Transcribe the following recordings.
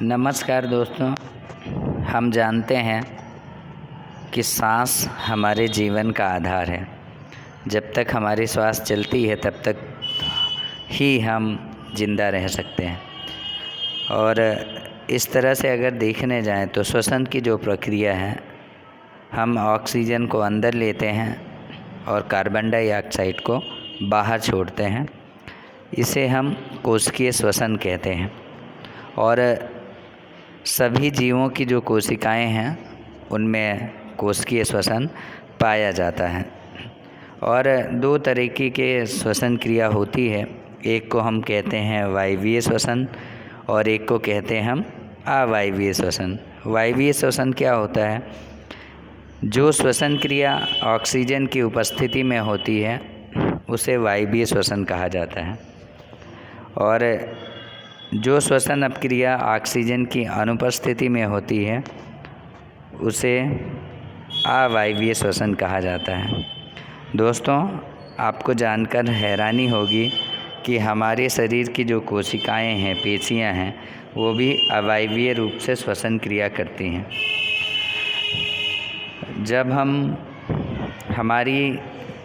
नमस्कार दोस्तों। हम जानते हैं कि सांस हमारे जीवन का आधार है। जब तक हमारी श्वास चलती है तब तक ही हम जिंदा रह सकते हैं। और इस तरह से अगर देखने जाएं तो श्वसन की जो प्रक्रिया है, हम ऑक्सीजन को अंदर लेते हैं और कार्बन डाइऑक्साइड को बाहर छोड़ते हैं। इसे हम कोशिकीय श्वसन कहते हैं। और सभी जीवों की जो कोशिकाएं हैं उनमें कोशिकीय श्वसन पाया जाता है। और दो तरीके के श्वसन क्रिया होती है। एक को हम कहते हैं वायवीय श्वसन और एक को कहते हैं हम अवायवीय श्वसन। वायवीय श्वसन क्या होता है? जो श्वसन क्रिया ऑक्सीजन की उपस्थिति में होती है उसे वायवीय श्वसन कहा जाता है। और जो श्वसन अपक्रिया ऑक्सीजन की अनुपस्थिति में होती है उसे अवायवीय श्वसन कहा जाता है। दोस्तों, आपको जानकर हैरानी होगी कि हमारे शरीर की जो कोशिकाएं हैं, पेशियां हैं, वो भी अवायवीय रूप से श्वसन क्रिया करती हैं। जब हमारी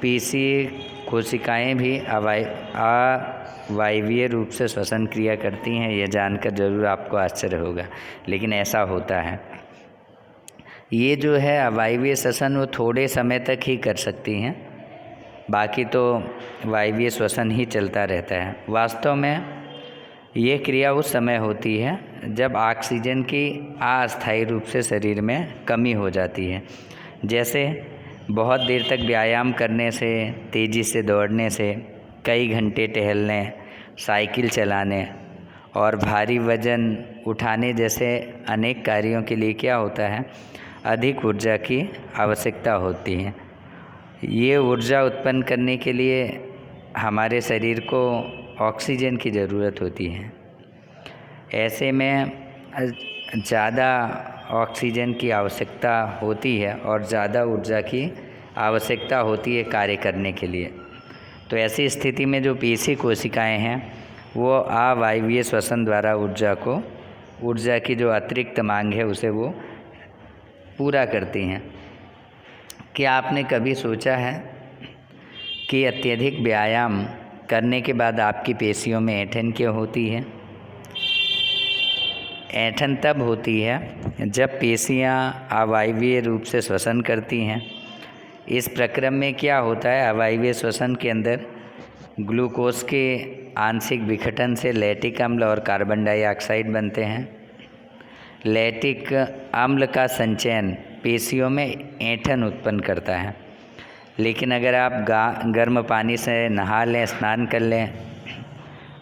पेशीय कोशिकाएं भी अवायवीय रूप से श्वसन क्रिया करती हैं, यह जानकर ज़रूर आपको आश्चर्य होगा, लेकिन ऐसा होता है। ये जो है अवायवीय श्वसन वो थोड़े समय तक ही कर सकती हैं, बाकी तो वायवीय श्वसन ही चलता रहता है। वास्तव में ये क्रिया उस समय होती है जब ऑक्सीजन की अस्थायी रूप से शरीर में कमी हो जाती है। जैसे बहुत देर तक व्यायाम करने से, तेज़ी से दौड़ने से, कई घंटे टहलने, साइकिल चलाने और भारी वज़न उठाने जैसे अनेक कार्यों के लिए क्या होता है, अधिक ऊर्जा की आवश्यकता होती है। ये ऊर्जा उत्पन्न करने के लिए हमारे शरीर को ऑक्सीजन की ज़रूरत होती है। ऐसे में ज़्यादा ऑक्सीजन की आवश्यकता होती है और ज़्यादा ऊर्जा की आवश्यकता होती है कार्य करने के लिए। तो ऐसी स्थिति में जो पेशी कोशिकाएं हैं वो अवायवीय श्वसन द्वारा ऊर्जा की जो अतिरिक्त मांग है उसे वो पूरा करती हैं। क्या आपने कभी सोचा है कि अत्यधिक व्यायाम करने के बाद आपकी पेशियों में ऐंठन क्यों होती है? ऐंठन तब होती है जब पेशियां अवायवीय रूप से श्वसन करती हैं। इस प्रक्रम में क्या होता है, अवायवीय श्वसन के अंदर ग्लूकोज के आंशिक विघटन से लैक्टिक अम्ल और कार्बन डाइऑक्साइड बनते हैं। लैक्टिक अम्ल का संचयन पेशियों में ऐंठन उत्पन्न करता है। लेकिन अगर आप गर्म पानी से नहा लें, स्नान कर लें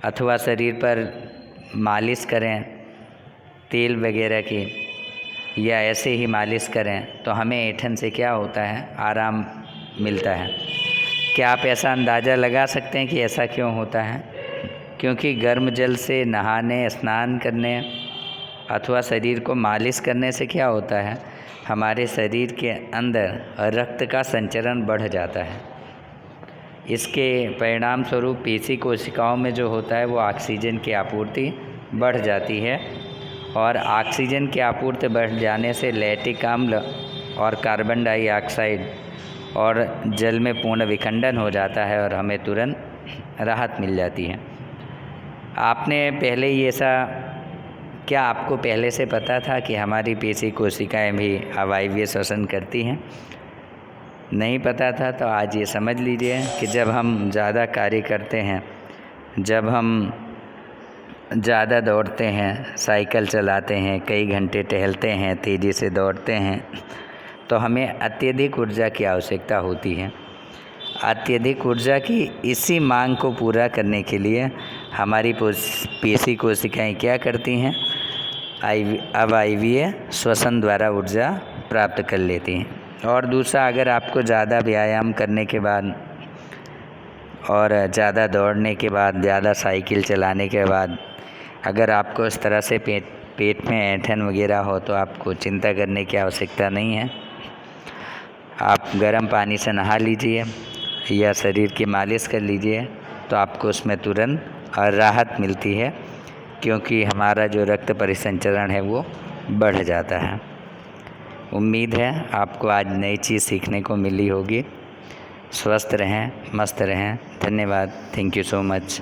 अथवा शरीर पर मालिश करें तेल वगैरह की, या ऐसे ही मालिश करें तो हमें ऐंठन से क्या होता है, आराम मिलता है। क्या आप ऐसा अंदाज़ा लगा सकते हैं कि ऐसा क्यों होता है? क्योंकि गर्म जल से नहाने, स्नान करने अथवा शरीर को मालिश करने से क्या होता है, हमारे शरीर के अंदर रक्त का संचरण बढ़ जाता है। इसके परिणाम स्वरूप पेशी कोशिकाओं में जो होता है वो ऑक्सीजन की आपूर्ति बढ़ जाती है। और ऑक्सीजन की आपूर्ति बढ़ जाने से लैक्टिक अम्ल और कार्बन डाइऑक्साइड और जल में पूर्ण विखंडन हो जाता है और हमें तुरंत राहत मिल जाती है। क्या आपको पहले से पता था कि हमारी पेशी कोशिकाएं भी अवायवीय श्वसन करती हैं? नहीं पता था तो आज ये समझ लीजिए कि जब हम ज़्यादा कार्य करते हैं, जब हम ज़्यादा दौड़ते हैं, साइकिल चलाते हैं, कई घंटे टहलते हैं, तेज़ी से दौड़ते हैं, तो हमें अत्यधिक ऊर्जा की आवश्यकता होती है। अत्यधिक ऊर्जा की इसी मांग को पूरा करने के लिए हमारी पेशी कोशिकाएं क्या करती हैं, अवायवीय श्वसन द्वारा ऊर्जा प्राप्त कर लेती हैं। और दूसरा, अगर आपको ज़्यादा व्यायाम करने के बाद और ज़्यादा दौड़ने के बाद, ज़्यादा साइकिल चलाने के बाद अगर आपको इस तरह से पेट में ऐंठन वगैरह हो तो आपको चिंता करने की आवश्यकता नहीं है। आप गर्म पानी से नहा लीजिए या शरीर की मालिश कर लीजिए तो आपको उसमें तुरंत राहत मिलती है। क्योंकि हमारा जो रक्त परिसंचरण है वो बढ़ जाता है। उम्मीद है आपको आज नई चीज़ सीखने को मिली होगी। स्वस्थ रहें, मस्त रहें। धन्यवाद। Thank you so much.